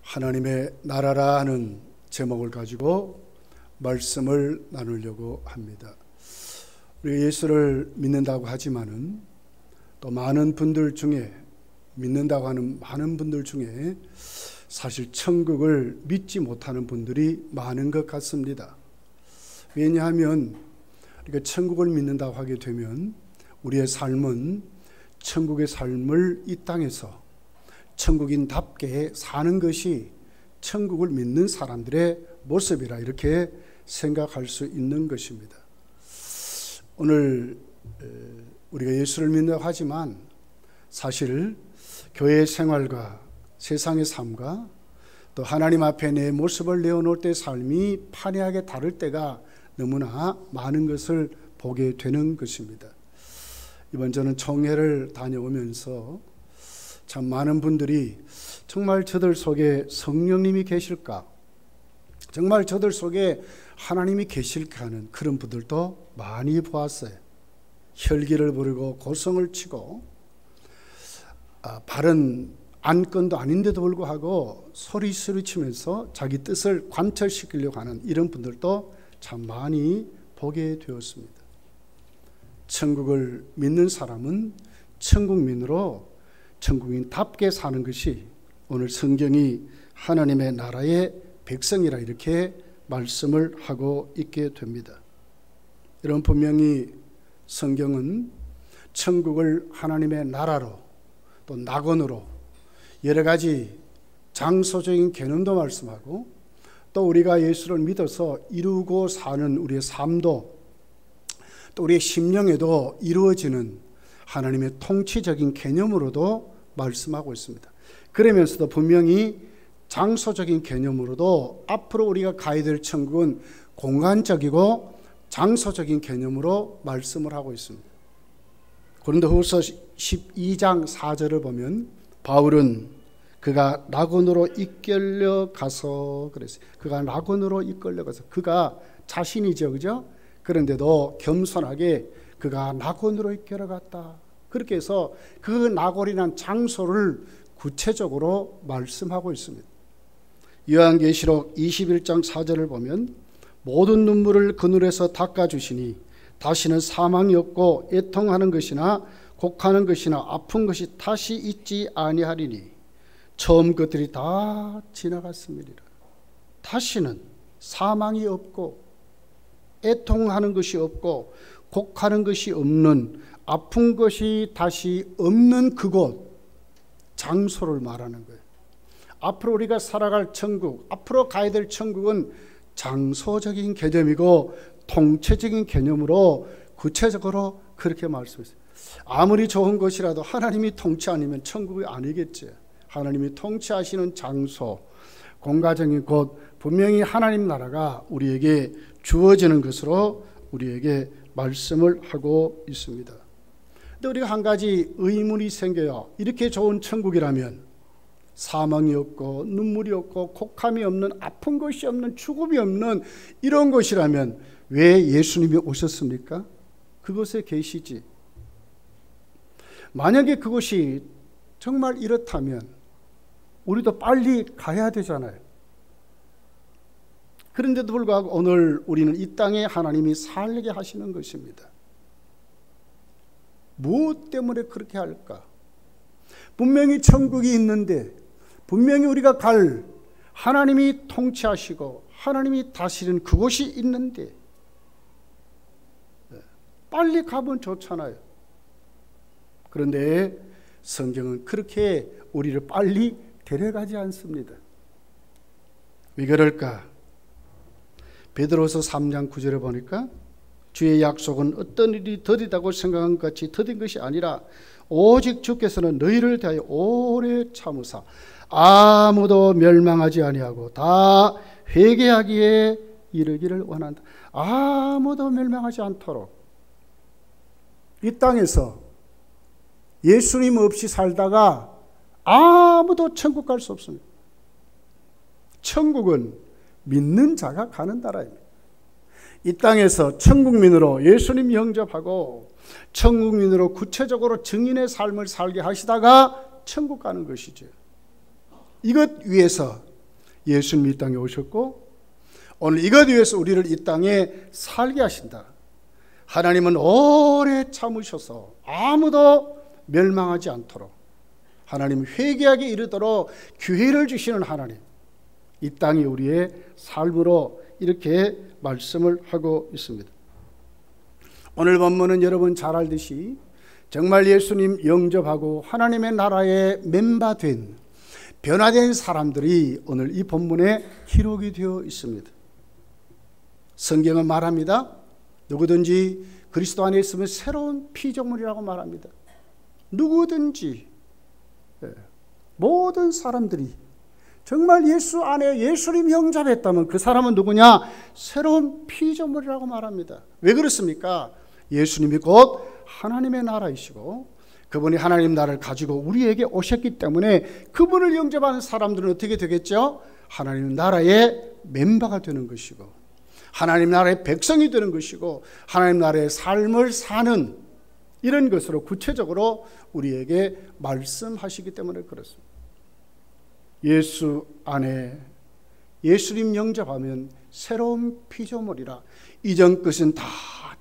하나님의 나라라 하는 제목을 가지고 말씀을 나누려고 합니다. 우리 예수를 믿는다고 하지만은 또 많은 분들 중에 믿는다고 하는 많은 분들 중에 사실 천국을 믿지 못하는 분들이 많은 것 같습니다. 왜냐하면 우리가 천국을 믿는다고 하게 되면 우리의 삶은 천국의 삶을 이 땅에서 천국인답게 사는 것이 천국을 믿는 사람들의 모습이라 이렇게 생각할 수 있는 것입니다. 오늘 우리가 예수를 믿는다고 하지만 사실 교회 생활과 세상의 삶과 또 하나님 앞에 내 모습을 내어놓을 때의 삶이 판이하게 다를 때가 너무나 많은 것을 보게 되는 것입니다. 이번 저는 총회를 다녀오면서 참 많은 분들이 정말 저들 속에 성령님이 계실까? 정말 저들 속에 하나님이 계실까 하는 그런 분들도 많이 보았어요. 혈기를 부리고 고성을 치고 바른 안건도 아닌데도 불구하고 소리치면서 자기 뜻을 관철시키려고 하는 이런 분들도 참 많이 보게 되었습니다. 천국을 믿는 사람은 천국민으로 천국인답게 사는 것이 오늘 성경이 하나님의 나라의 백성이라 이렇게 말씀을 하고 있게 됩니다. 여러분, 분명히 성경은 천국을 하나님의 나라로 또 낙원으로 여러 가지 장소적인 개념도 말씀하고 또 우리가 예수를 믿어서 이루고 사는 우리의 삶도 또 우리의 심령에도 이루어지는 하나님의 통치적인 개념으로도 말씀하고 있습니다. 그러면서도 분명히 장소적인 개념으로도 앞으로 우리가 가야 될 천국은 공간적이고 장소적인 개념으로 말씀을 하고 있습니다. 고린도후서 12장 4절을 보면 바울은 그가 낙원으로 이끌려 가서 그랬어요. 그가 낙원으로 이끌려 가서 그가 자신이죠, 그죠? 그런데도 겸손하게 그가 낙원으로 이끌어 갔다. 그렇게 해서 그 낙원이란 장소를 구체적으로 말씀하고 있습니다. 요한계시록 21장 4절을 보면 모든 눈물을 그늘에서 닦아주시니 다시는 사망이 없고 애통하는 것이나 곡하는 것이나 아픈 것이 다시 있지 아니하리니 처음 것들이 다 지나갔음이니라. 다시는 사망이 없고 애통하는 것이 없고 곡하는 것이 없는 아픈 것이 다시 없는 그곳 장소를 말하는 거예요. 앞으로 우리가 살아갈 천국, 앞으로 가야 될 천국은 장소적인 개념이고 통체적인 개념으로 구체적으로 그렇게 말씀했어요. 아무리 좋은 것이라도 하나님이 통치 아니면 천국이 아니겠지. 하나님이 통치하시는 장소, 공간적인 곳, 분명히 하나님 나라가 우리에게 주어지는 것으로 우리에게 말씀을 하고 있습니다. 근데 우리가 한 가지 의문이 생겨요. 이렇게 좋은 천국이라면 사망이 없고 눈물이 없고 곡함이 없는 아픈 것이 없는 죽음이 없는 이런 것이라면 왜 예수님이 오셨습니까? 그곳에 계시지. 만약에 그것이 정말 이렇다면 우리도 빨리 가야 되잖아요. 그런데도 불구하고 오늘 우리는 이 땅에 하나님이 살게 하시는 것입니다. 무엇 때문에 그렇게 할까? 분명히 천국이 있는데 분명히 우리가 갈 하나님이 통치하시고 하나님이 다스리는 그곳이 있는데 빨리 가면 좋잖아요. 그런데 성경은 그렇게 우리를 빨리 데려가지 않습니다. 왜 그럴까? 베드로서 3장 9절에 보니까 주의 약속은 어떤 일이 더디다고 생각한 것 같이 더딘 것이 아니라 오직 주께서는 너희를 대하여 오래 참으사 아무도 멸망하지 아니하고 다 회개하기에 이르기를 원한다. 아무도 멸망하지 않도록 이 땅에서 예수님 없이 살다가 아무도 천국 갈 수 없습니다. 천국은 믿는 자가 가는 나라입니다. 이 땅에서 천국민으로 예수님 영접하고 천국민으로 구체적으로 증인의 삶을 살게 하시다가 천국 가는 것이죠. 이것 위해서 예수님이 이 땅에 오셨고 오늘 이것 위해서 우리를 이 땅에 살게 하신다. 하나님은 오래 참으셔서 아무도 멸망하지 않도록, 하나님 회개하게 이르도록 기회를 주시는 하나님, 이 땅이 우리의 삶으로 이렇게 말씀을 하고 있습니다. 오늘 본문은 여러분 잘 알듯이 정말 예수님 영접하고 하나님의 나라에 멤버된 변화된 사람들이 오늘 이 본문에 기록이 되어 있습니다. 성경은 말합니다. 누구든지 그리스도 안에 있으면 새로운 피조물이라고 말합니다. 누구든지, 모든 사람들이 정말 예수 안에 예수님 영접했다면 그 사람은 누구냐? 새로운 피조물이라고 말합니다. 왜 그렇습니까? 예수님이 곧 하나님의 나라이시고 그분이 하나님 나라를 가지고 우리에게 오셨기 때문에 그분을 영접하는 사람들은 어떻게 되겠죠? 하나님 나라의 멤버가 되는 것이고 하나님 나라의 백성이 되는 것이고 하나님 나라의 삶을 사는 이런 것으로 구체적으로 우리에게 말씀하시기 때문에 그렇습니다. 예수 안에 예수님 영접하면 새로운 피조물이라 이전 것은 다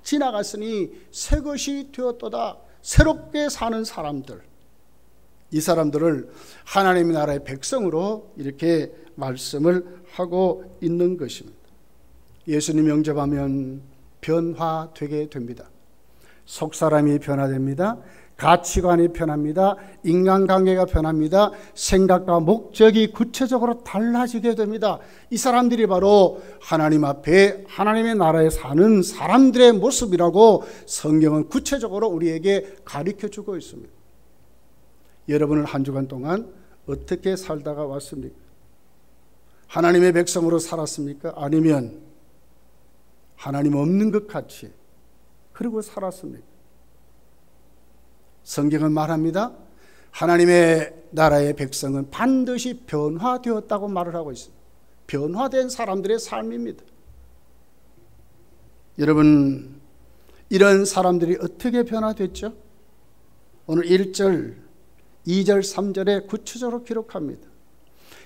지나갔으니 새 것이 되었도다. 새롭게 사는 사람들, 이 사람들을 하나님의 나라의 백성으로 이렇게 말씀을 하고 있는 것입니다. 예수님 영접하면 변화되게 됩니다. 속사람이 변화됩니다. 가치관이 변합니다. 인간관계가 변합니다. 생각과 목적이 구체적으로 달라지게 됩니다. 이 사람들이 바로 하나님 앞에 하나님의 나라에 사는 사람들의 모습이라고 성경은 구체적으로 우리에게 가르쳐주고 있습니다. 여러분은 한 주간 동안 어떻게 살다가 왔습니까? 하나님의 백성으로 살았습니까? 아니면 하나님 없는 것 같이 그러고 살았습니까? 성경은 말합니다. 하나님의 나라의 백성은 반드시 변화되었다고 말을 하고 있습니다. 변화된 사람들의 삶입니다. 여러분, 이런 사람들이 어떻게 변화됐죠? 오늘 1절, 2절, 3절에 구체적으로 기록합니다.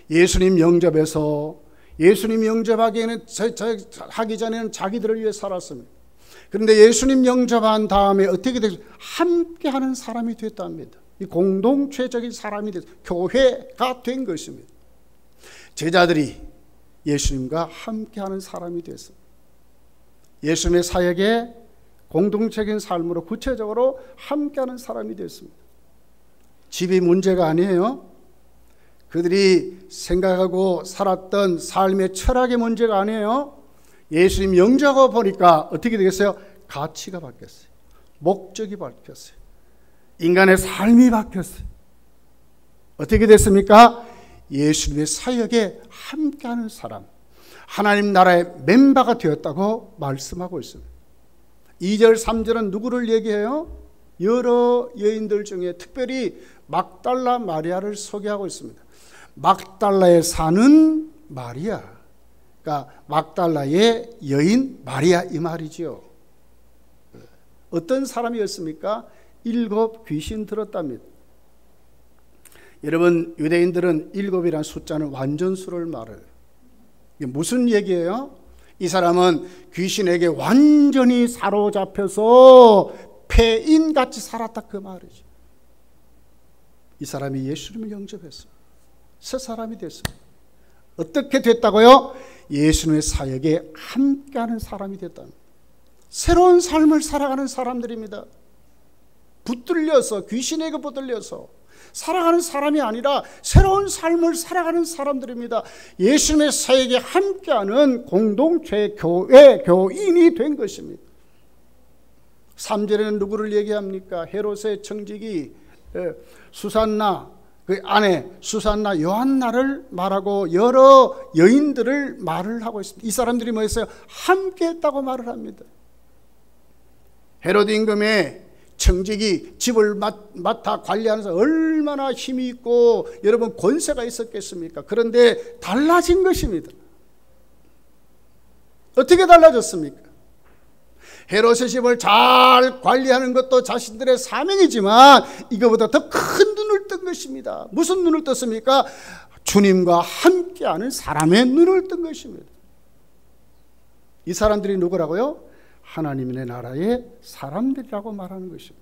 예수님 영접해서 예수님 영접하기에는 하기 전에는 자기들을 위해 살았습니다. 그런데 예수님 영접한 다음에 어떻게 됐어요? 함께하는 사람이 됐답니다. 이 공동체적인 사람이 됐어요. 교회가 된 것입니다. 제자들이 예수님과 함께하는 사람이 됐어요. 예수님의 사역에 공동체적인 삶으로 구체적으로 함께하는 사람이 됐습니다. 집이 문제가 아니에요. 그들이 생각하고 살았던 삶의 철학의 문제가 아니에요. 예수님 영접하고 보니까 어떻게 되겠어요? 가치가 바뀌었어요. 목적이 바뀌었어요. 인간의 삶이 바뀌었어요. 어떻게 됐습니까? 예수님의 사역에 함께하는 사람, 하나님 나라의 멤버가 되었다고 말씀하고 있습니다. 2절, 3절은 누구를 얘기해요? 여러 여인들 중에 특별히 막달라 마리아를 소개하고 있습니다. 막달라에 사는 마리아, 그러니까 막달라의 여인 마리아 이 말이죠. 어떤 사람이었습니까? 7 귀신 들었답니다. 여러분, 유대인들은 7이라는 숫자는 완전수를 말해요. 이게 무슨 얘기예요? 이 사람은 귀신에게 완전히 사로잡혀서 폐인같이 살았다 그 말이죠. 이 사람이 예수님을 영접했어요. 새 사람이 됐어요. 어떻게 됐다고요? 예수님의 사역에 함께하는 사람이 됐답니다. 새로운 삶을 살아가는 사람들입니다. 붙들려서, 귀신에게 붙들려서 살아가는 사람이 아니라 새로운 삶을 살아가는 사람들입니다. 예수님의 사역에 함께하는 공동체, 교회, 교인이 된 것입니다. 3절에는 누구를 얘기합니까? 헤롯의 청지기 수산나, 그 아내 수산나 요한나를 말하고 여러 여인들을 말을 하고 있습니다. 이 사람들이 뭐였어요? 함께 했다고 말을 합니다. 헤롯 임금의 청지기 집을 맡아 관리하면서 얼마나 힘이 있고 여러분 권세가 있었겠습니까? 그런데 달라진 것입니다. 어떻게 달라졌습니까? 헤롯의 집을 잘 관리하는 것도 자신들의 사명이지만 이거보다 더 큰 눈을 뜬 것입니다. 무슨 눈을 떴습니까? 주님과 함께하는 사람의 눈을 뜬 것입니다. 이 사람들이 누구라고요? 하나님의 나라의 사람들이라고 말하는 것입니다.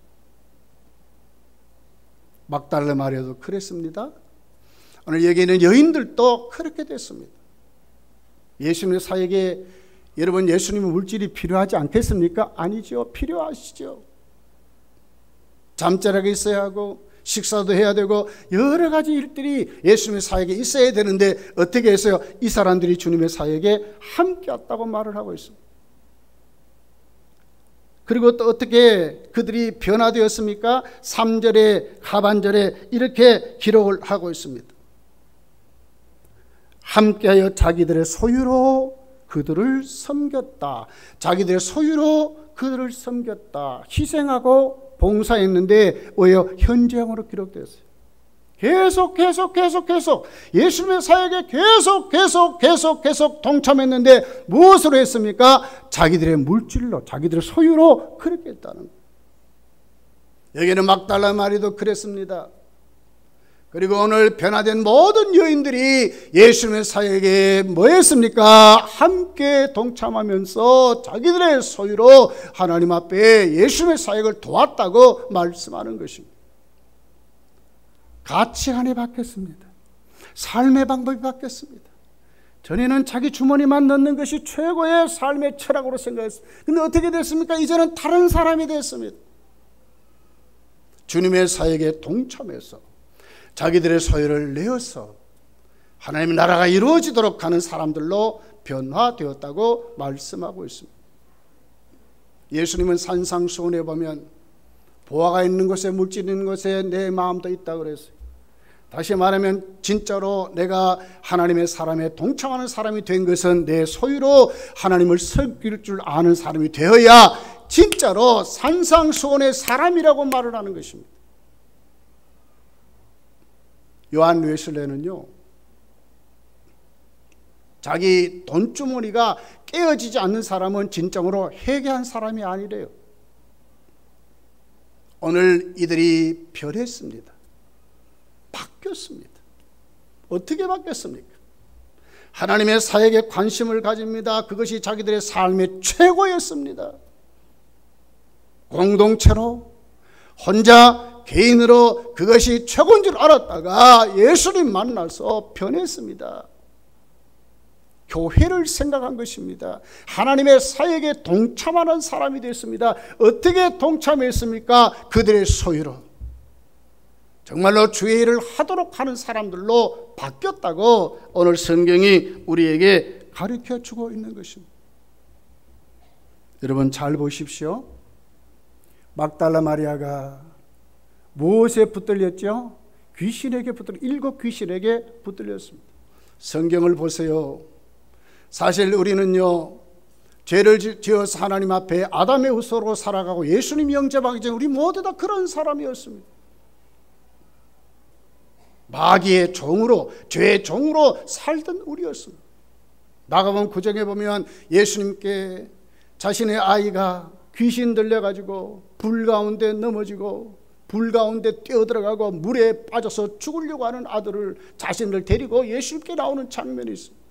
막달라 마리아도 그랬습니다. 오늘 여기 있는 여인들도 그렇게 됐습니다. 예수님의 사역에 여러분 예수님의 물질이 필요하지 않겠습니까? 아니죠. 필요하시죠. 잠자리가 있어야 하고 식사도 해야 되고 여러 가지 일들이 예수님의 사역에 있어야 되는데 어떻게 했어요? 이 사람들이 주님의 사역에 함께 왔다고 말을 하고 있습니다. 그리고 또 어떻게 그들이 변화되었습니까? 3절에 하반절에 이렇게 기록을 하고 있습니다. 함께하여 자기들의 소유로 그들을 섬겼다. 자기들의 소유로 그들을 섬겼다. 희생하고 봉사했는데 왜요? 현재형으로 기록되었어요. 계속 예수님의 사역에 계속 동참했는데 무엇으로 했습니까? 자기들의 물질로, 자기들의 소유로 그렇게 했다는 거예요. 여기는 막달라 마리도 그랬습니다. 그리고 오늘 변화된 모든 여인들이 예수님의 사역에 뭐 했습니까? 함께 동참하면서 자기들의 소유로 하나님 앞에 예수님의 사역을 도왔다고 말씀하는 것입니다. 가치관이 바뀌었습니다. 삶의 방법이 바뀌었습니다. 전에는 자기 주머니만 넣는 것이 최고의 삶의 철학으로 생각했습니다. 그런데 어떻게 됐습니까? 이제는 다른 사람이 됐습니다. 주님의 사역에 동참해서 자기들의 소유를 내어서 하나님의 나라가 이루어지도록 하는 사람들로 변화되었다고 말씀하고 있습니다. 예수님은 산상수훈에 보면 보화가 있는 곳에 물질 있는 곳에 내 마음도 있다 그랬어요. 다시 말하면 진짜로 내가 하나님의 사람에 동참하는 사람이 된 것은 내 소유로 하나님을 섬길 줄 아는 사람이 되어야 진짜로 산상수훈의 사람이라고 말을 하는 것입니다. 요한 웨슬레는요, 자기 돈주머니가 깨어지지 않는 사람은 진정으로 회개한 사람이 아니래요. 오늘 이들이 변했습니다. 바뀌었습니다. 어떻게 바뀌었습니까? 하나님의 사역에 관심을 가집니다. 그것이 자기들의 삶의 최고였습니다. 공동체로 혼자 개인으로 그것이 최고인 줄 알았다가 예수님 만나서 변했습니다. 교회를 생각한 것입니다. 하나님의 사역에 동참하는 사람이 됐습니다. 어떻게 동참했습니까? 그들의 소유로. 정말로 주의 일을 하도록 하는 사람들로 바뀌었다고 오늘 성경이 우리에게 가르쳐주고 있는 것입니다. 여러분 잘 보십시오. 막달라 마리아가 무엇에 붙들렸죠? 귀신에게 붙들려, 7 귀신에게 붙들렸습니다. 성경을 보세요. 사실 우리는요, 죄를 지어서 하나님 앞에 아담의 후손으로 살아가고 예수님 영접하기 전에 우리 모두 다 그런 사람이었습니다. 마귀의 종으로, 죄의 종으로 살던 우리였습니다. 마가복음 9장에 보면 예수님께 자신의 아이가 귀신 들려가지고 불 가운데 넘어지고 불 가운데 뛰어들어가고 물에 빠져서 죽으려고 하는 아들을 자신을 데리고 예수님께 나오는 장면이 있습니다.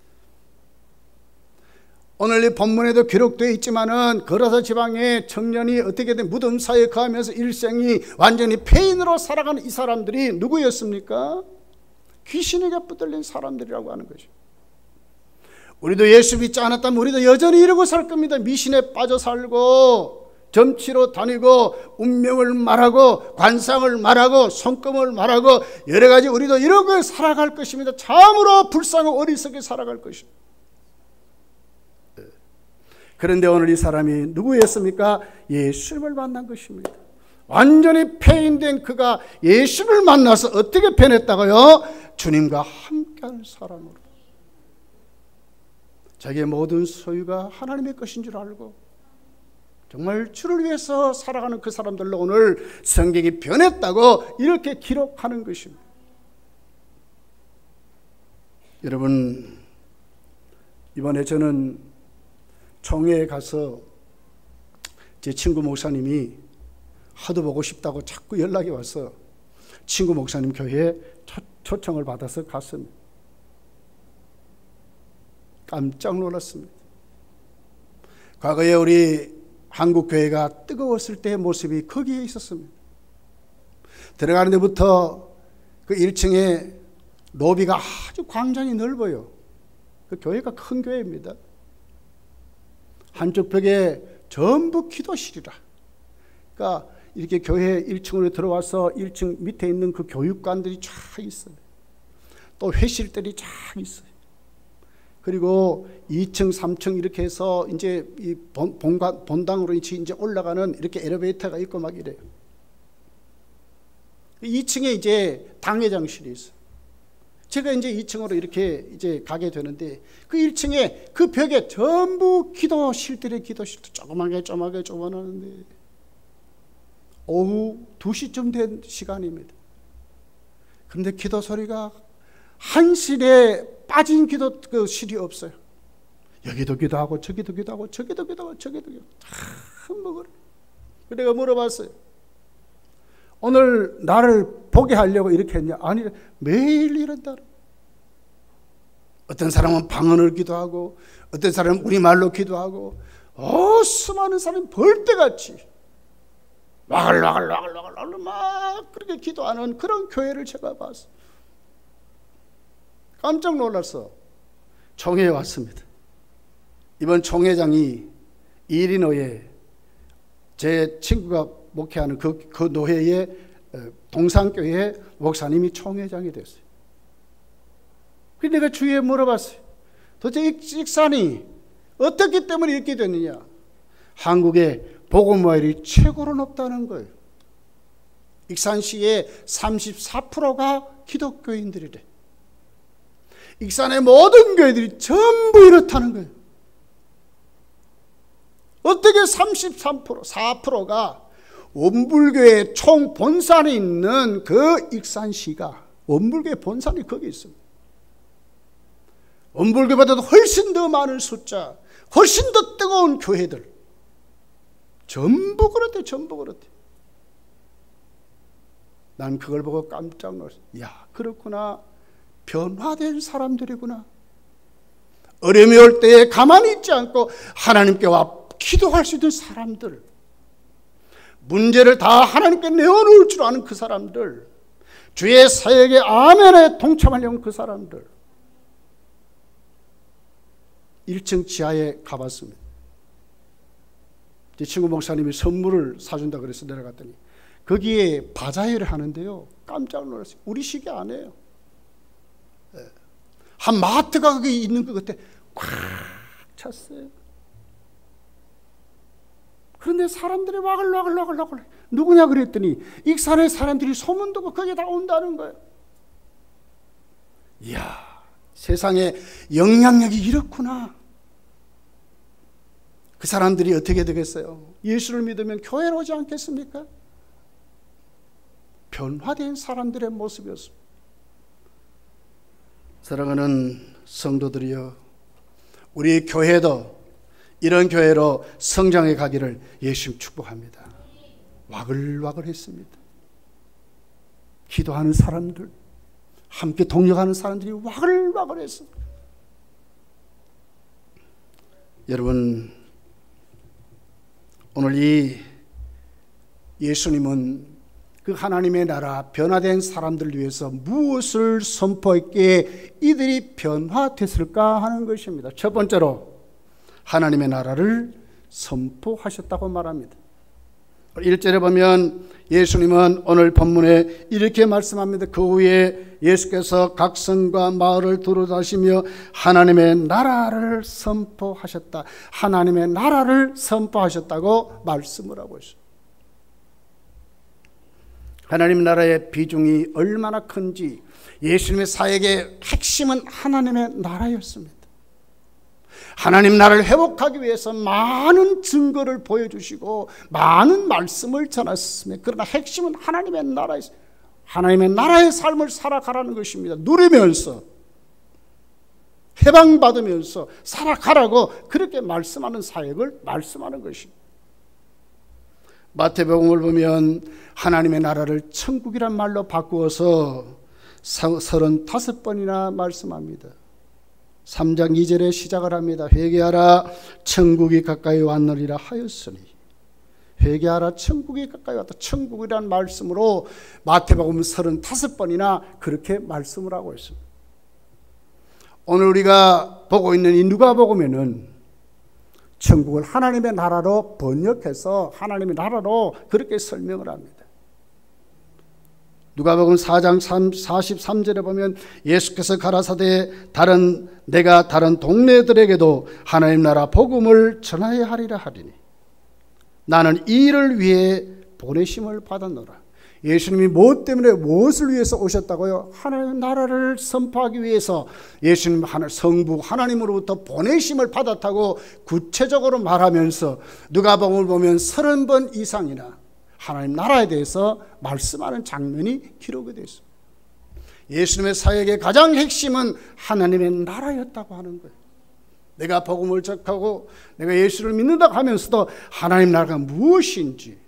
오늘 이 본문에도 기록되어 있지만은 거라사 지방의 청년이 어떻게든 무덤 사이에 거하면서 일생이 완전히 폐인으로 살아가는 이 사람들이 누구였습니까? 귀신에게 붙들린 사람들이라고 하는 거죠. 우리도 예수 믿지 않았다면 우리도 여전히 이러고 살 겁니다. 미신에 빠져 살고 점치러 다니고 운명을 말하고 관상을 말하고 손금을 말하고 여러 가지 우리도 이러고 살아갈 것입니다. 참으로 불쌍하고 어리석게 살아갈 것입니다. 그런데 오늘 이 사람이 누구였습니까? 예수님을 만난 것입니다. 완전히 폐인된 그가 예수를 만나서 어떻게 변했다고요? 주님과 함께하는 사람으로. 자기의 모든 소유가 하나님의 것인 줄 알고 정말 주를 위해서 살아가는 그 사람들로 오늘 성경이 변했다고 이렇게 기록하는 것입니다. 여러분, 이번에 저는 총회에 가서 제 친구 목사님이 하도 보고 싶다고 자꾸 연락이 와서 친구 목사님 교회에 초청을 받아서 갔습니다. 깜짝 놀랐습니다. 과거에 우리 한국 교회가 뜨거웠을 때의 모습이 거기에 있었습니다. 들어가는 데부터 그 1층에 로비가 아주 광장이 넓어요. 그 교회가 큰 교회입니다. 한쪽 벽에 전부 기도실이라. 그러니까 이렇게 교회 1층으로 들어와서 1층 밑에 있는 그 교육관들이 쫙 있어요. 또 회실들이 쫙 있어요. 그리고 2층, 3층 이렇게 해서 이제 이 본당으로 이제 올라가는 이렇게 엘리베이터가 있고 막 이래요. 2층에 이제 당회장실이 있어요. 제가 이제 2층으로 이렇게 이제 가게 되는데 그 1층에 그 벽에 전부 기도실들의 기도실도 조그맣게 조그만한데 오후 2시쯤 된 시간입니다. 그런데 기도 소리가 한 실에 빠진 기도 그 실이 없어요. 여기도 기도하고 저기도 기도하고 저기도 기도하고 저기도 기도하고 다 먹으라. 내가 물어봤어요. 오늘 나를 보게 하려고 이렇게 했냐? 아니, 매일 이런다. 어떤 사람은 방언을 기도하고 어떤 사람은 우리말로 기도하고 수많은 사람이 벌떼같이 와글와글 막 그렇게 기도하는 그런 교회를 제가 봤어요. 깜짝 놀라서 총회에 왔습니다. 이번 총회장이 이리노에 제 친구가 목회하는 그 노회의 동산교회 목사님이 총회장이 됐어요. 그래서 내가 주위에 물어봤어요. 도대체 익산이 어떻기 때문에 이렇게 됐느냐? 한국의 복음화율이 최고로 높다는 거예요. 익산시의 34%가 기독교인들이래. 익산의 모든 교회들이 전부 이렇다는 거예요. 어떻게 33%, 4%가 원불교의 총 본산이 있는 그 익산시가 원불교의 본산이 거기 있습니다. 원불교보다도 훨씬 더 많은 숫자, 훨씬 더 뜨거운 교회들 전부 그렇대. 전부 그렇대. 난 그걸 보고 깜짝 놀랐어요. 야, 그렇구나. 변화된 사람들이구나. 어려움이 올 때에 가만히 있지 않고 하나님께 와 기도할 수 있는 사람들, 문제를 다 하나님께 내어놓을 줄 아는 그 사람들, 주의 사역에 아멘에 동참하려는 그 사람들. 1층 지하에 가봤습니다. 제 친구 목사님이 선물을 사준다 그래서 내려갔더니 거기에 바자회를 하는데요, 깜짝 놀랐어요. 우리 시기 아니에요. 한 마트가 거기 있는 것 같아 꽉 찼어요. 그런데 사람들이 와글와글 누구냐 그랬더니 익산의 사람들이 소문 듣고 거기에 다 온다는 거예요. 이야, 세상에 영향력이 이렇구나. 그 사람들이 어떻게 되겠어요? 예수를 믿으면 교회로 오지 않겠습니까? 변화된 사람들의 모습이었습니다. 사랑하는 성도들이여, 우리 교회도 이런 교회로 성장해 가기를 예수님 축복합니다. 와글와글 했습니다. 기도하는 사람들, 함께 동력하는 사람들이 와글와글 했어. 여러분, 오늘 이 예수님은 그 하나님의 나라, 변화된 사람들을 위해서 무엇을 선포했기에 이들이 변화됐을까 하는 것입니다. 첫 번째로 하나님의 나라를 선포하셨다고 말합니다. 1절에 보면 예수님은 오늘 본문에 이렇게 말씀합니다. 그 후에 예수께서 각 성과 마을을 두루다니시며 하나님의 나라를 선포하셨다. 하나님의 나라를 선포하셨다고 말씀을 하고 있습니다. 하나님 나라의 비중이 얼마나 큰지, 예수님의 사역의 핵심은 하나님의 나라였습니다. 하나님 나라를 회복하기 위해서 많은 증거를 보여주시고 많은 말씀을 전하셨습니다. 그러나 핵심은 하나님의 나라에서, 하나님의 나라의 삶을 살아가라는 것입니다. 누리면서 해방받으면서 살아가라고 그렇게 말씀하는 사역을 말씀하는 것입니다. 마태복음을 보면 하나님의 나라를 천국이란 말로 바꾸어서 35번이나 말씀합니다. 3장 2절에 시작을 합니다. 회개하라 천국이 가까이 왔느니라 하였으니, 회개하라 천국이 가까이 왔다. 천국이란 말씀으로 마태복음 35번이나 그렇게 말씀을 하고 있습니다. 오늘 우리가 보고 있는 이 누가복음에는 천국을 하나님의 나라로 번역해서 하나님의 나라로 그렇게 설명을 합니다. 누가복음 4장 43절에 보면 예수께서 가라사대 내가 다른 동네들에게도 하나님 나라 복음을 전하여야 하리라 하리니 나는 이 일을 위해 보내심을 받았노라. 예수님이 무엇 때문에 무엇을 위해서 오셨다고요? 하나님 나라를 선포하기 위해서 예수님 성부 하나님으로부터 보내심을 받았다고 구체적으로 말하면서 누가복음을 보면 30번 이상이나 하나님 나라에 대해서 말씀하는 장면이 기록이 되어 있습니다. 예수님의 사역의 가장 핵심은 하나님의 나라였다고 하는 거예요. 내가 복음을 전하고 내가 예수를 믿는다고 하면서도 하나님 나라가 무엇인지,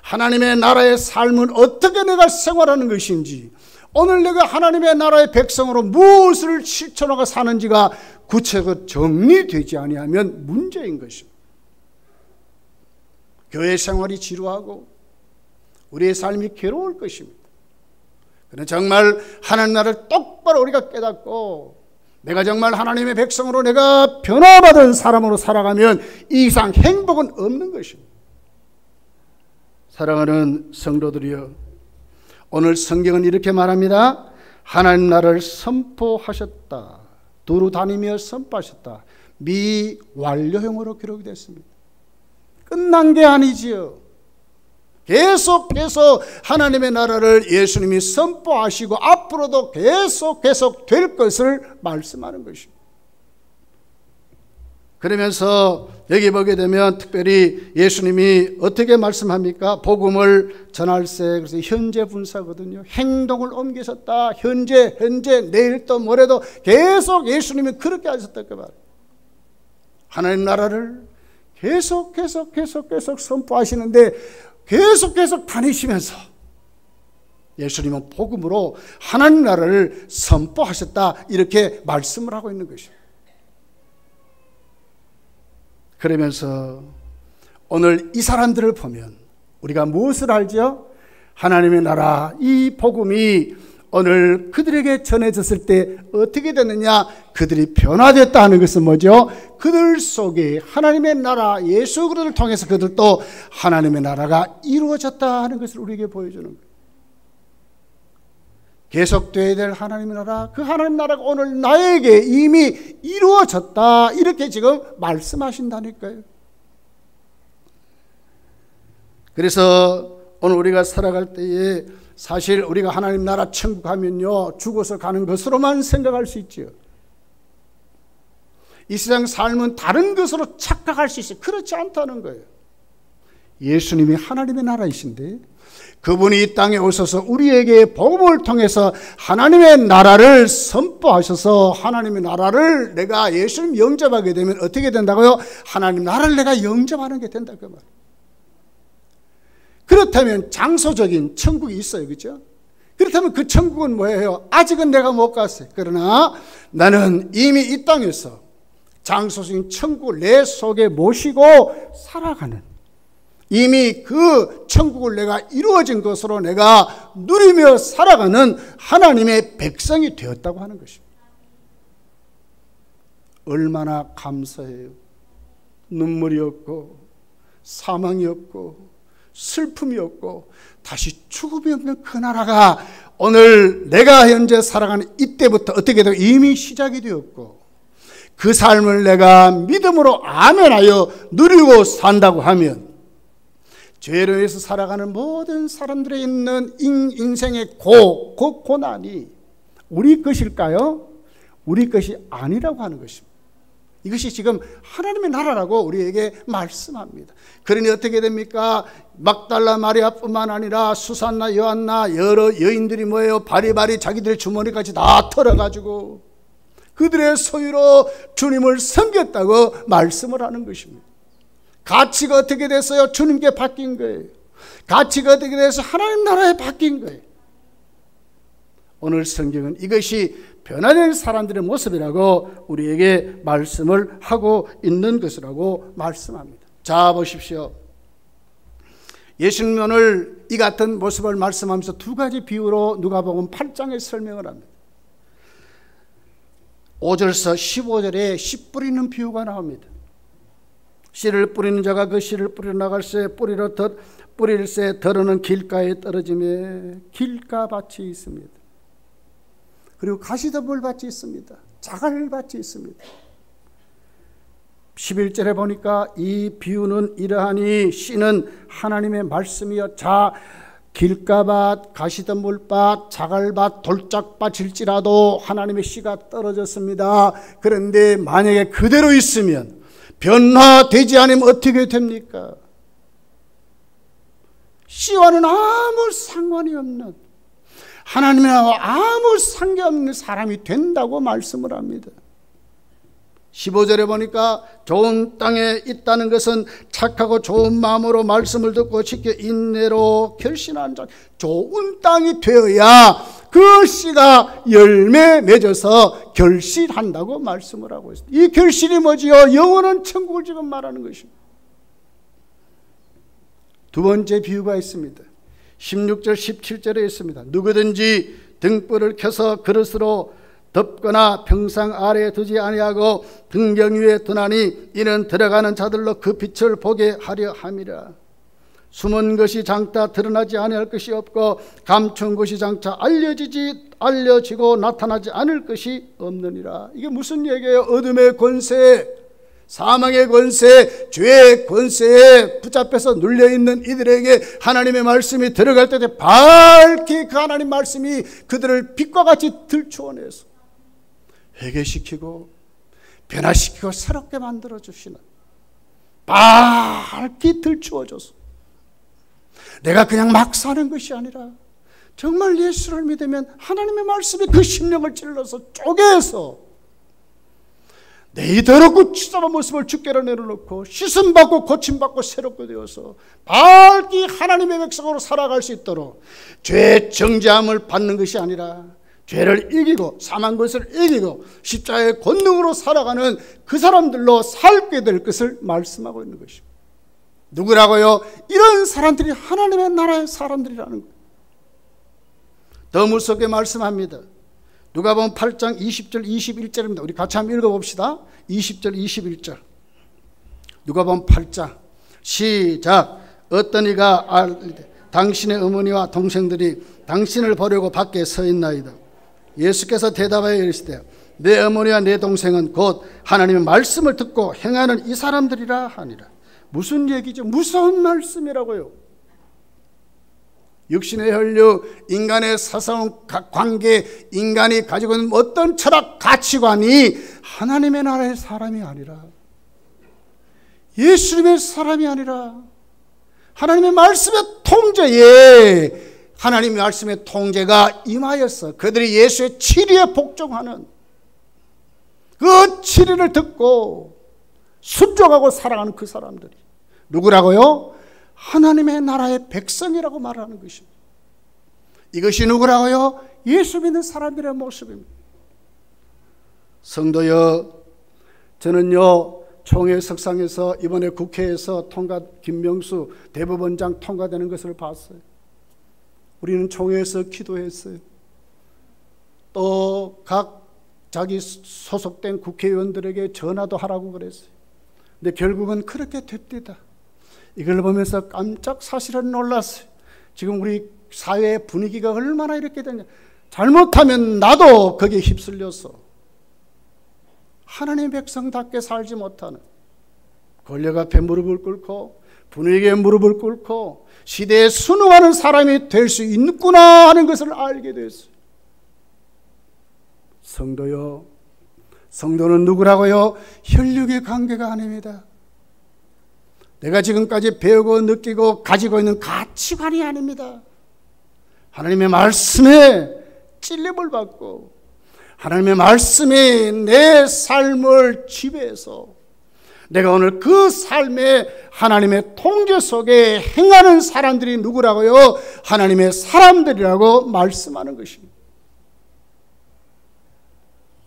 하나님의 나라의 삶은 어떻게 내가 생활하는 것인지, 오늘 내가 하나님의 나라의 백성으로 무엇을 실천하고 사는지가 구체적으로 정리되지 아니하면 문제인 것입니다. 교회 생활이 지루하고 우리의 삶이 괴로울 것입니다. 그러나 정말 하나님 나라를 똑바로 우리가 깨닫고 내가 정말 하나님의 백성으로 내가 변화받은 사람으로 살아가면 이 이상 행복은 없는 것입니다. 사랑하는 성도들이여, 오늘 성경은 이렇게 말합니다. 하나님 나라를 선포하셨다. 두루 다니며 선포하셨다. 미완료형으로 기록이 됐습니다. 끝난 게 아니지요. 계속 하나님의 나라를 예수님이 선포하시고 앞으로도 계속 될 것을 말씀하는 것입니다. 그러면서 여기 보게 되면 특별히 예수님이 어떻게 말씀합니까? 복음을 전할세, 그래서 현재 분사거든요. 행동을 옮기셨다. 현재 내일 또 모레도 계속 예수님이 그렇게 하셨다고 말해요. 하나님 나라를 계속 선포하시는데 계속 다니시면서 예수님은 복음으로 하나님 나라를 선포하셨다, 이렇게 말씀을 하고 있는 것입니다. 그러면서 오늘 이 사람들을 보면 우리가 무엇을 알죠? 하나님의 나라, 이 복음이 오늘 그들에게 전해졌을 때 어떻게 됐느냐? 그들이 변화됐다 하는 것은 뭐죠? 그들 속에 하나님의 나라, 예수 그리스도를 통해서 그들도 하나님의 나라가 이루어졌다 하는 것을 우리에게 보여주는 거예요. 계속되어야 될 하나님의 나라, 그 하나님 나라가 오늘 나에게 이미 이루어졌다, 이렇게 지금 말씀하신다니까요. 그래서 오늘 우리가 살아갈 때에 사실 우리가 하나님 나라 천국 하면요, 죽어서 가는 것으로만 생각할 수 있죠. 이 세상 삶은 다른 것으로 착각할 수 있어요. 그렇지 않다는 거예요. 예수님이 하나님의 나라이신데 그분이 이 땅에 오셔서 우리에게 복음을 통해서 하나님의 나라를 선포하셔서 하나님의 나라를 내가 예수님 영접하게 되면 어떻게 된다고요? 하나님 나라를 내가 영접하는 게 된다, 그 말. 그렇다면 장소적인 천국이 있어요, 그렇죠? 그렇다면 그 천국은 뭐예요? 아직은 내가 못 갔어요. 그러나 나는 이미 이 땅에서 장소적인 천국을 내 속에 모시고 살아가는, 이미 그 천국을 내가 이루어진 것으로 내가 누리며 살아가는 하나님의 백성이 되었다고 하는 것입니다. 얼마나 감사해요. 눈물이 없고 사망이 없고 슬픔이 없고 다시 죽음이 없는 그 나라가 오늘 내가 현재 살아가는 이때부터 어떻게 되고 이미 시작이 되었고, 그 삶을 내가 믿음으로 아멘하여 누리고 산다고 하면 죄로 인해서 살아가는 모든 사람들에 있는 인생의 그 고난이 우리 것일까요? 우리 것이 아니라고 하는 것입니다. 이것이 지금 하나님의 나라라고 우리에게 말씀합니다. 그러니 어떻게 됩니까? 막달라 마리아뿐만 아니라 수산나 요한나 여러 여인들이 뭐예요? 바리바리 자기들 주머니까지 다 털어가지고 그들의 소유로 주님을 섬겼다고 말씀을 하는 것입니다. 가치가 어떻게 됐어요? 주님께 바뀐 거예요. 가치가 어떻게 돼서 하나님 나라에 바뀐 거예요. 오늘 성경은 이것이 변화된 사람들의 모습이라고 우리에게 말씀을 하고 있는 것이라고 말씀합니다. 자, 보십시오. 예수님은 오늘 이 같은 모습을 말씀하면서 두 가지 비유로 누가복음 8장에 설명을 합니다. 5절에서 15절에 씨 뿌리는 비유가 나옵니다. 씨를 뿌리는 자가 그 씨를 뿌리러 나갈새 뿌릴새 더러는 길가에 떨어지며 길가밭이 있습니다. 그리고 가시덤불밭이 있습니다. 자갈밭이 있습니다. 11절에 보니까 이 비유는 이러하니 씨는 하나님의 말씀이여 자 길가밭, 가시덤불밭, 자갈밭, 돌짝밭일지라도 하나님의 씨가 떨어졌습니다. 그런데 만약에 그대로 있으면 변화되지 않으면 어떻게 됩니까? 씨와는 아무 상관이 없는, 하나님과 아무 상관없는 사람이 된다고 말씀을 합니다. 15절에 보니까 좋은 땅에 있다는 것은 착하고 좋은 마음으로 말씀을 듣고 지켜 인내로 결신하는 자, 좋은 땅이 되어야 그 씨가 열매 맺어서 결실한다고 말씀을 하고 있습니다. 이 결실이 뭐지요? 영원한 천국을 지금 말하는 것입니다. 두 번째 비유가 있습니다. 16절 17절에 있습니다. 누구든지 등불을 켜서 그릇으로 덮거나 평상 아래에 두지 아니하고 등경 위에 두나니 이는 들어가는 자들로 그 빛을 보게 하려 함이라. 숨은 것이 장차 드러나지 아니할 것이 없고 감춘 것이 장차 알려지고 나타나지 않을 것이 없느니라. 이게 무슨 얘기예요? 어둠의 권세, 사망의 권세, 죄의 권세에 붙잡혀서 눌려있는 이들에게 하나님의 말씀이 들어갈 때 밝히 그 하나님 말씀이 그들을 빛과 같이 들추어내서 회개시키고 변화시키고 새롭게 만들어주시는, 밝히 들추어줘서 내가 그냥 막 사는 것이 아니라 정말 예수를 믿으면 하나님의 말씀이 그 심령을 찔러서 쪼개서 내 이 더럽고 추잡한 모습을 주께로 내려놓고 씻음받고 고침받고 새롭게 되어서 밝히 하나님의 백성으로 살아갈 수 있도록 죄의 정죄함을 받는 것이 아니라 죄를 이기고 사망 것을 이기고 십자가의 권능으로 살아가는 그 사람들로 살게 될 것을 말씀하고 있는 것입니다. 누구라고요? 이런 사람들이 하나님의 나라의 사람들이라는 거예요. 더 무섭게 말씀합니다. 누가복음 8장 20절 21절입니다. 우리 같이 한번 읽어봅시다. 20절 21절 누가복음 8장 시작. 어떤 이가 알되 당신의 어머니와 동생들이 당신을 보려고 밖에 서 있나이다. 예수께서 대답하여 이르시되 내 어머니와 내 동생은 곧 하나님의 말씀을 듣고 행하는 이 사람들이라 하니라. 무슨 얘기죠? 무서운 말씀이라고요. 육신의 혈육, 인간의 사사로운 관계, 인간이 가지고 있는 어떤 철학, 가치관이 하나님의 나라의 사람이 아니라, 예수님의 사람이 아니라 하나님의 말씀의 통제에, 하나님의 말씀의 통제가 임하여서 그들이 예수의 치리에 복종하는 그 치리를 듣고 순종하고 살아가는 그 사람들이 누구라고요? 하나님의 나라의 백성이라고 말하는 것입니다. 이것이 누구라고요? 예수 믿는 사람들의 모습입니다. 성도여, 저는요 총회 석상에서 이번에 국회에서 김명수 대법원장 통과되는 것을 봤어요. 우리는 총회에서 기도했어요. 또 각 자기 소속된 국회의원들에게 전화도 하라고 그랬어요. 근데 결국은 그렇게 됩니다. 이걸 보면서 깜짝 사실은 놀랐어요. 지금 우리 사회의 분위기가 얼마나 이렇게 되냐. 잘못하면 나도 거기에 휩쓸려서 하나님의 백성답게 살지 못하는, 권력 앞에 무릎을 꿇고 분위기에 무릎을 꿇고 시대에 순응하는 사람이 될 수 있구나 하는 것을 알게 됐어요. 성도요, 성도는 누구라고요? 혈육의 관계가 아닙니다. 내가 지금까지 배우고 느끼고 가지고 있는 가치관이 아닙니다. 하나님의 말씀에 찔림을 받고 하나님의 말씀이 내 삶을 지배해서 내가 오늘 그 삶의 하나님의 통제 속에 행하는 사람들이 누구라고요? 하나님의 사람들이라고 말씀하는 것입니다.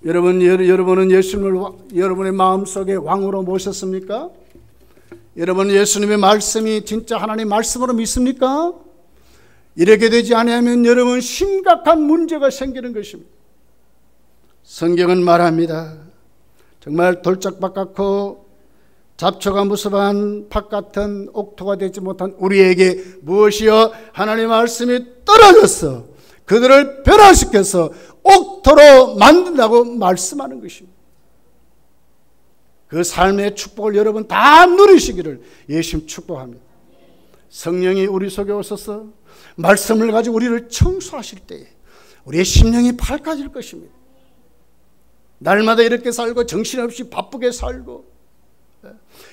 여러분은 예수님을 여러분의 마음속에 왕으로 모셨습니까? 여러분은 예수님의 말씀이 진짜 하나님의 말씀으로 믿습니까? 이렇게 되지 않으면 여러분 심각한 문제가 생기는 것입니다. 성경은 말합니다. 정말 돌짝밭 같고 잡초가 무섭한 밭 같은 옥토가 되지 못한 우리에게 무엇이여? 하나님의 말씀이 떨어져서 그들을 변화시켜서 옥토로 만든다고 말씀하는 것입니다. 그 삶의 축복을 여러분 다 누리시기를 예수님 축복합니다. 성령이 우리 속에 오셔서 말씀을 가지고 우리를 청소하실 때에 우리의 심령이 밝아질 것입니다. 날마다 이렇게 살고 정신없이 바쁘게 살고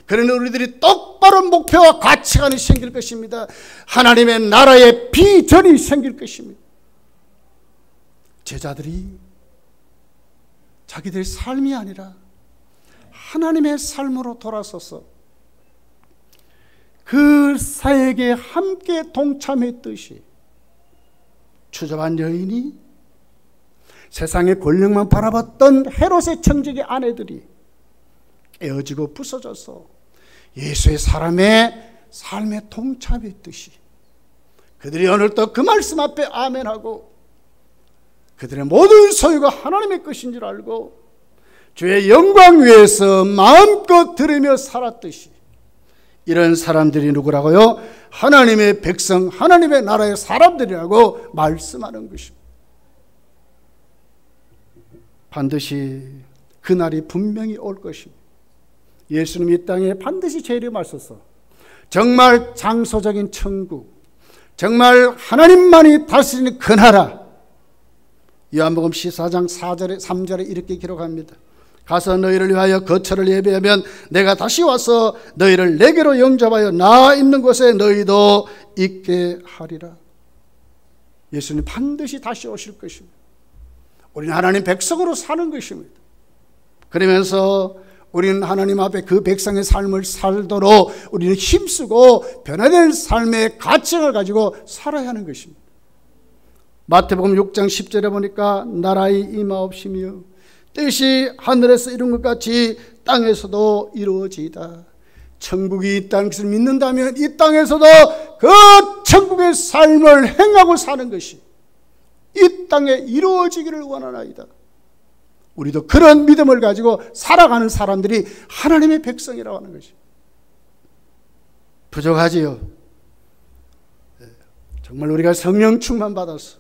그러는 우리들이 똑바른 목표와 가치관이 생길 것입니다. 하나님의 나라의 비전이 생길 것입니다. 제자들이 자기들의 삶이 아니라 하나님의 삶으로 돌아서서 그 사역에 함께 동참했듯이 추잡한 여인이 세상의 권력만 바라봤던 헤롯의 청지기 아내들이 깨어지고 부서져서 예수의 사람의 삶에 동참했듯이 그들이 오늘도 그 말씀 앞에 아멘하고 그들의 모든 소유가 하나님의 것인 줄 알고 주의 영광 위에서 마음껏 들으며 살았듯이 이런 사람들이 누구라고요? 하나님의 백성, 하나님의 나라의 사람들이라고 말씀하는 것입니다. 반드시 그날이 분명히 올 것입니다. 예수님이 이 땅에 반드시 재림하셔서 정말 장소적인 천국, 정말 하나님만이 다스리는 그 나라, 요한복음 14장 4절에 3절에 이렇게 기록합니다. 가서 너희를 위하여 거처를 예비하면 내가 다시 와서 너희를 내게로 영접하여 나 있는 곳에 너희도 있게 하리라. 예수님 반드시 다시 오실 것입니다. 우리는 하나님 백성으로 사는 것입니다. 그러면서 우리는 하나님 앞에 그 백성의 삶을 살도록 우리는 힘쓰고 변화된 삶의 가치를 가지고 살아야 하는 것입니다. 마태복음 6장 10절에 보니까 나라의 임하옵시며 뜻이 하늘에서 이룬 것 같이 땅에서도 이루어지이다. 천국이 있다는 것을 믿는다면 이 땅에서도 그 천국의 삶을 행하고 사는 것이 이 땅에 이루어지기를 원하나이다. 우리도 그런 믿음을 가지고 살아가는 사람들이 하나님의 백성이라고 하는 것이 부족하지요. 정말 우리가 성령 충만 받아서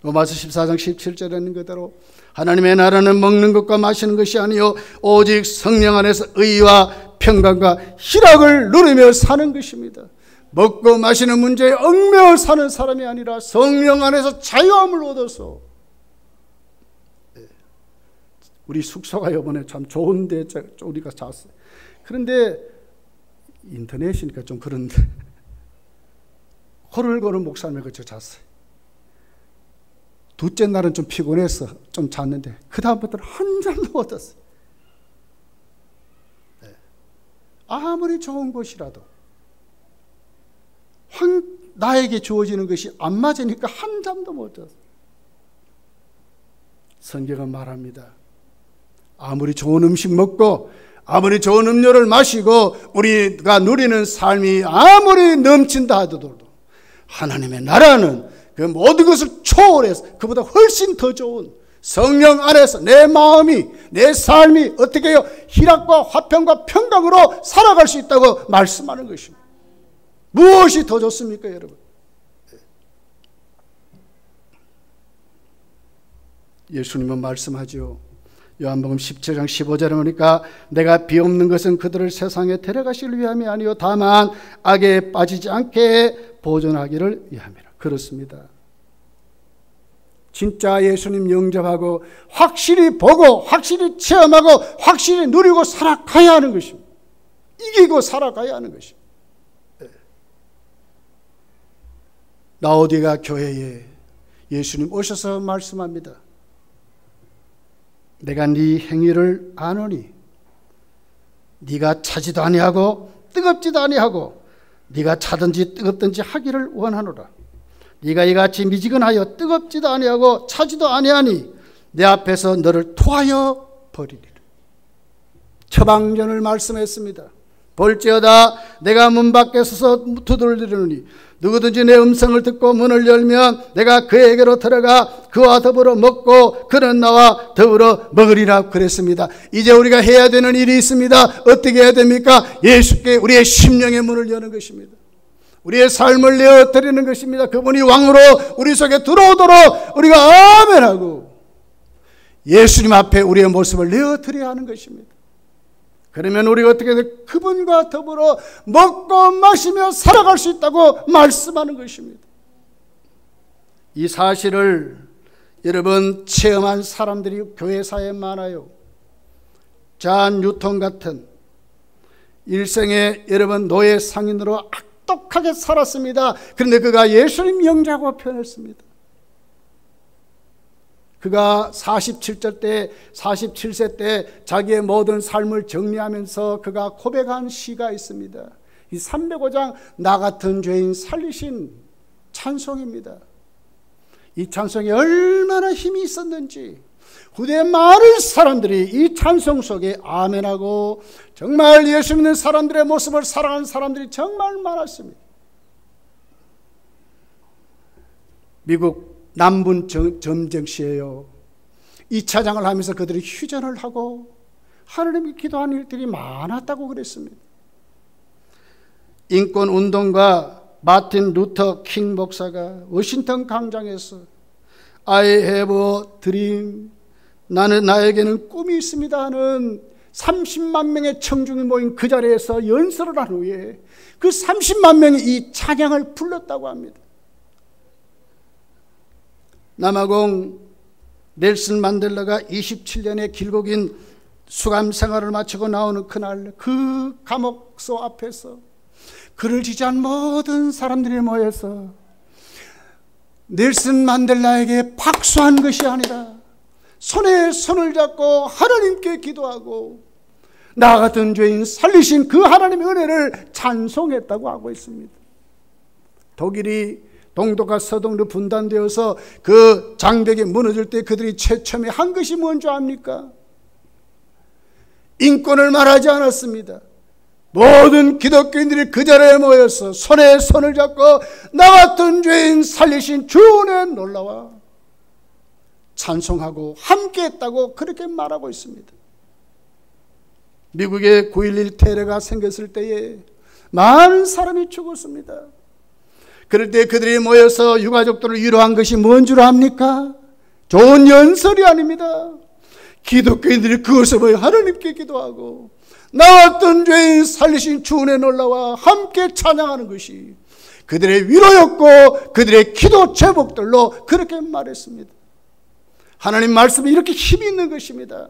로마서 14장 17절에 있는 그대로 하나님의 나라는 먹는 것과 마시는 것이 아니요 오직 성령 안에서 의와 평강과 희락을 누리며 사는 것입니다. 먹고 마시는 문제에 얽매여 사는 사람이 아니라 성령 안에서 자유함을 얻어서 우리 숙소가 이번에 참 좋은데 우리가 잤어요. 그런데 인터넷이니까 좀 그런데 호를 거는 목사님을 거쳐 잤어요. 둘째 날은 좀 피곤해서 좀 잤는데 그 다음부터는 한 잠도 못 잤어요. 아무리 좋은 곳이라도 나에게 주어지는 것이 안 맞으니까 한 잠도 못 잤어요. 성경은 말합니다. 아무리 좋은 음식 먹고 아무리 좋은 음료를 마시고 우리가 누리는 삶이 아무리 넘친다 하더라도 하나님의 나라는 그 모든 것을 초월해서 그보다 훨씬 더 좋은 성령 안에서 내 마음이 내 삶이 어떻게 해요? 희락과 화평과 평강으로 살아갈 수 있다고 말씀하는 것입니다. 무엇이 더 좋습니까, 여러분? 예수님은 말씀하죠. 요한복음 17장 15절에 보니까 내가 비옵는 것은 그들을 세상에 데려가시기 위함이 아니요 다만 악에 빠지지 않게 보존하기를 위함이라. 그렇습니다. 진짜 예수님 영접하고 확실히 보고 확실히 체험하고 확실히 누리고 살아가야 하는 것입니다. 이기고 살아가야 하는 것입니다. 라오디가 교회에 예수님 오셔서 말씀합니다. 내가 네 행위를 아노니 네가 차지도 아니하고 뜨겁지도 아니하고 네가 차든지 뜨겁든지 하기를 원하노라. 네가 이같이 미지근하여 뜨겁지도 아니하고 차지도 아니하니 내 앞에서 너를 토하여 버리리라. 처방전을 말씀했습니다. 볼지어다 내가 문 밖에 서서 두드리노니 누구든지 내 음성을 듣고 문을 열면 내가 그에게로 들어가 그와 더불어 먹고 그는 나와 더불어 먹으리라 그랬습니다. 이제 우리가 해야 되는 일이 있습니다. 어떻게 해야 됩니까? 예수께 우리의 심령의 문을 여는 것입니다. 우리의 삶을 내어드리는 것입니다. 그분이 왕으로 우리 속에 들어오도록 우리가 아멘하고 예수님 앞에 우리의 모습을 내어드려야 하는 것입니다. 그러면 우리가 어떻게 그분과 더불어 먹고 마시며 살아갈 수 있다고 말씀하는 것입니다. 이 사실을 여러분 체험한 사람들이 교회사에 많아요. 존 뉴턴 같은 일생에 여러분 노예 상인으로 악독하게 살았습니다. 그런데 그가 예수님 영자고 표현했습니다. 그가 47세 때 자기의 모든 삶을 정리하면서 그가 고백한 시가 있습니다. 이 305장 나 같은 죄인 살리신 찬송입니다. 이 찬송이 얼마나 힘이 있었는지 후대의 많은 사람들이 이 찬송 속에 아멘하고 정말 예수 믿는 사람들의 모습을 사랑하는 사람들이 정말 많았습니다. 미국 남분 점쟁 시에요. 2차장을 하면서 그들이 휴전을 하고 하나님께 기도하는 일들이 많았다고 그랬습니다. 인권운동가 마틴 루터 킹 목사가 워싱턴 광장에서 I have a dream, 나에게는 꿈이 있습니다 하는 30만 명의 청중이 모인 그 자리에서 연설을 한 후에 그 30만 명이 이 찬양을 불렀다고 합니다. 남아공 넬슨 만델라가 27년의 길고 긴 수감 생활을 마치고 나오는 그날 그 감옥소 앞에서 그를 지지한 모든 사람들이 모여서 넬슨 만델라에게 박수한 것이 아니라 손에 손을 잡고 하나님께 기도하고 나 같은 죄인 살리신 그 하나님의 은혜를 찬송했다고 하고 있습니다. 독일이 동독과 서독으로 분단되어서 그 장벽이 무너질 때 그들이 최첨에 한 것이 뭔지 압니까? 인권을 말하지 않았습니다. 모든 기독교인들이 그 자리에 모여서 손에 손을 잡고 나 같은 죄인 살리신 주의 놀라와 찬송하고 함께했다고 그렇게 말하고 있습니다. 미국에 9.11 테러가 생겼을 때에 많은 사람이 죽었습니다. 그럴 때 그들이 모여서 유가족들을 위로한 것이 뭔 줄 압니까? 좋은 연설이 아닙니다. 기독교인들이 그것을 보여 하나님께 기도하고 나 같은 죄인 살리신 주 은혜 놀라와 함께 찬양하는 것이 그들의 위로였고 그들의 기도 제목들로 그렇게 말했습니다. 하나님 말씀이 이렇게 힘이 있는 것입니다.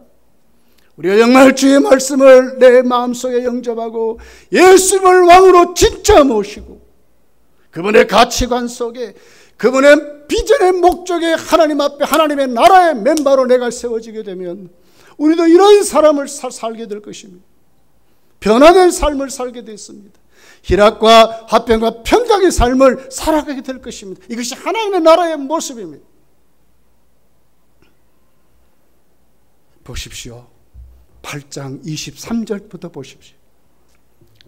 우리가 정말 주의 말씀을 내 마음속에 영접하고 예수님을 왕으로 진짜 모시고 그분의 가치관 속에 그분의 비전의 목적에 하나님 앞에 하나님의 나라의 멤버로 내가 세워지게 되면 우리도 이런 사람을 살게 될 것입니다. 변화된 삶을 살게 됐습니다. 희락과 화평과 평강의 삶을 살아가게 될 것입니다. 이것이 하나님의 나라의 모습입니다. 보십시오. 8장 23절부터 보십시오.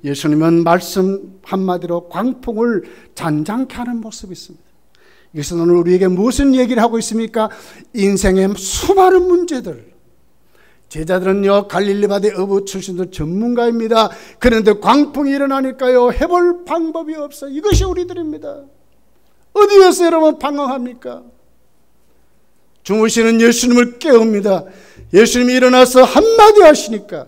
예수님은 말씀 한마디로 광풍을 잔잔케 하는 모습이 있습니다. 이것은 오늘 우리에게 무슨 얘기를 하고 있습니까? 인생의 수많은 문제들. 제자들은요 갈릴리 바다의 어부 출신들 전문가입니다. 그런데 광풍이 일어나니까요 해볼 방법이 없어요. 이것이 우리들입니다. 어디에서 여러분 방황합니까? 주무시는 예수님을 깨웁니다. 예수님이 일어나서 한마디 하시니까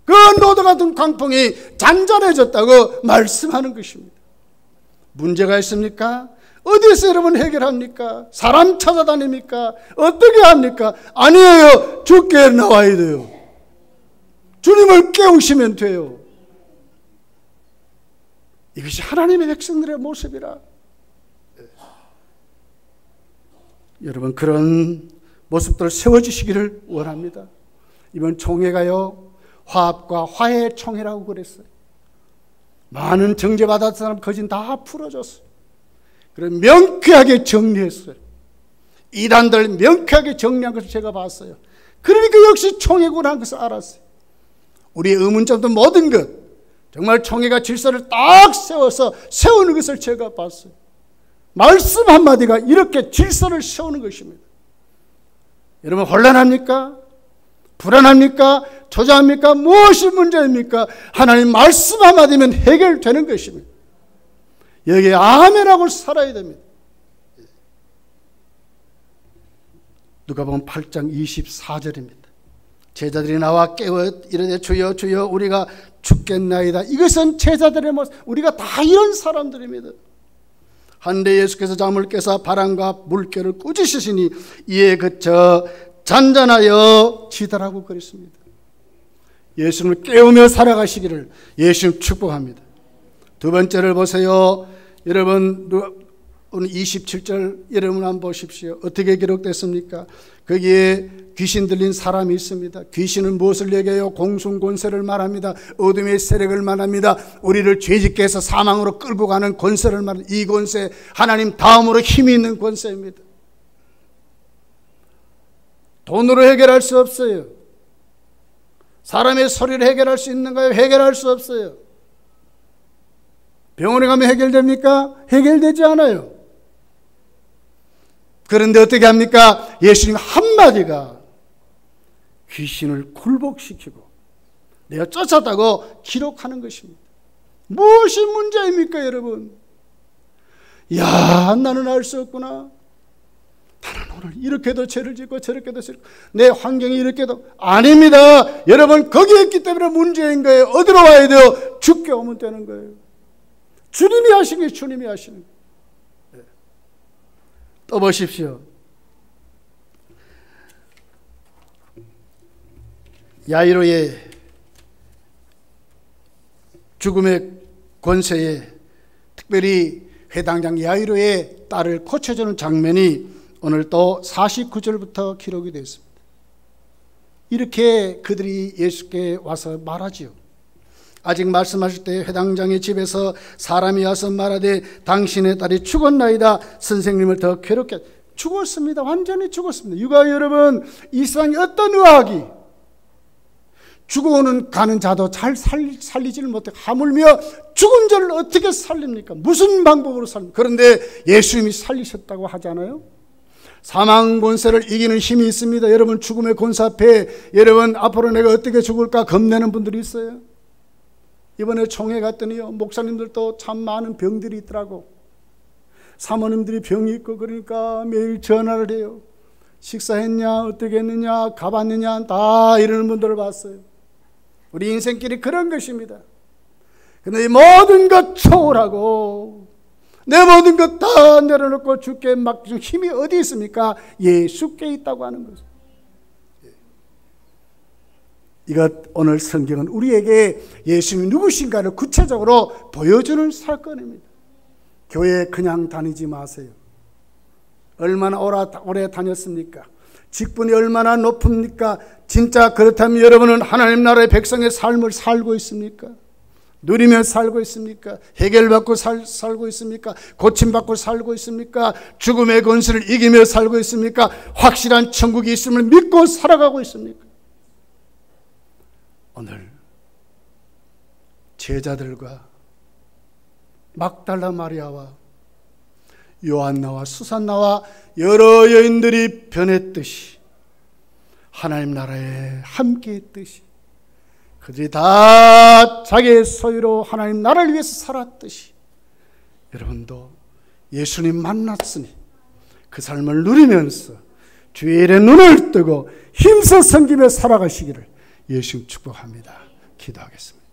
그 노도 같은 광풍이 잔잔해졌다고 말씀하는 것입니다. 문제가 있습니까? 어디서 여러분 해결합니까? 사람 찾아다닙니까? 어떻게 합니까? 아니에요. 주께 나와야 돼요. 주님을 깨우시면 돼요. 이것이 하나님의 백성들의 모습이라. 여러분 그런 모습들 세워주시기를 원합니다. 이번 총회가요, 화합과 화해 총회라고 그랬어요. 많은 정죄받았던 사람 거진 다 풀어줬어요. 그래서 명쾌하게 정리했어요. 이단들 명쾌하게 정리한 것을 제가 봤어요. 그러니까 역시 총회구나 하는 것을 알았어요. 우리의 의문점도 모든 것, 정말 총회가 질서를 딱 세워서 세우는 것을 제가 봤어요. 말씀 한마디가 이렇게 질서를 세우는 것입니다. 여러분 혼란합니까? 불안합니까? 초조합니까? 무엇이 문제입니까? 하나님 말씀 한마디면 해결되는 것입니다. 여기에 아멘하고 살아야 됩니다. 누가복음 8장 24절입니다. 제자들이 나와 깨어 이르되 주여 주여 우리가 죽겠나이다. 이것은 제자들의 모습, 우리가 다 이런 사람들입니다. 한데 예수께서 잠을 깨사 바람과 물결을 꾸짖으시니 이에 그쳐 잔잔하여 지더라고 그랬습니다. 예수님을 깨우며 살아가시기를 예수님 축복합니다. 두 번째를 보세요. 여러분 오늘 27절 여러분 한번 보십시오. 어떻게 기록됐습니까? 거기에 귀신 들린 사람이 있습니다. 귀신은 무엇을 얘기해요? 공sun권세를 말합니다. 어둠의 세력을 말합니다. 우리를 죄짓게 해서 사망으로 끌고 가는 권세를 말합니다. 이 권세 하나님 다음으로 힘이 있는 권세입니다. 돈으로 해결할 수 없어요. 사람의 소리를 해결할 수 있는가요? 해결할 수 없어요. 병원에 가면 해결됩니까? 해결되지 않아요. 그런데 어떻게 합니까? 예수님 한마디가 귀신을 굴복시키고 내가 쫓았다고 기록하는 것입니다. 무엇이 문제입니까, 여러분? 야, 나는 알 수 없구나. 나는 오늘 이렇게도 죄를 짓고 저렇게도 짓고 내 환경이 이렇게도 아닙니다. 여러분 거기에 있기 때문에 문제인 거예요. 어디로 와야 돼요? 죽게 오면 되는 거예요. 주님이 하신 게 주님이 하시는 거예요. 또 보십시오. 야이로의 죽음의 권세에 특별히 회당장 야이로의 딸을 고쳐주는 장면이 오늘 또 49절부터 기록이 되어 있습니다. 이렇게 그들이 예수께 와서 말하지요. 아직 말씀하실 때 회당장의 집에서 사람이 와서 말하되 당신의 딸이 죽었나이다. 선생님을 더 괴롭게 죽었습니다. 완전히 죽었습니다. 육아 여러분, 이 세상에 어떤 의학이 죽어오는 가는 자도 잘 살리지를 못해 하물며 죽은 자를 어떻게 살립니까? 무슨 방법으로 살립니까? 그런데 예수님이 살리셨다고 하잖아요. 사망 권세를 이기는 힘이 있습니다. 여러분 죽음의 권세 앞에 여러분 앞으로 내가 어떻게 죽을까 겁내는 분들이 있어요. 이번에 총회 갔더니요, 목사님들도 참 많은 병들이 있더라고. 사모님들이 병이 있고 그러니까 매일 전화를 해요. 식사했냐, 어떻게 했느냐, 가봤느냐, 다 이러는 분들을 봤어요. 우리 인생길이 그런 것입니다. 근데 이 모든 것 초월하고 내 모든 것 다 내려놓고 주께 맡기는 힘이 어디 있습니까? 예수께 있다고 하는 거죠. 이것 오늘 성경은 우리에게 예수님이 누구신가를 구체적으로 보여주는 사건입니다. 교회 그냥 다니지 마세요. 얼마나 오래 다녔습니까? 직분이 얼마나 높습니까? 진짜 그렇다면 여러분은 하나님 나라의 백성의 삶을 살고 있습니까? 누리며 살고 있습니까? 해결받고 살고 있습니까? 고침받고 살고 있습니까? 죽음의 권세를 이기며 살고 있습니까? 확실한 천국이 있음을 믿고 살아가고 있습니까? 오늘 제자들과 막달라 마리아와 요한나와 수산나와 여러 여인들이 변했듯이 하나님 나라에 함께 했듯이 그들이 다 자기의 소유로 하나님 나라를 위해서 살았듯이 여러분도 예수님 만났으니 그 삶을 누리면서 주의 일에 눈을 뜨고 힘써 섬기며 살아가시기를 예수님 축복합니다. 기도하겠습니다.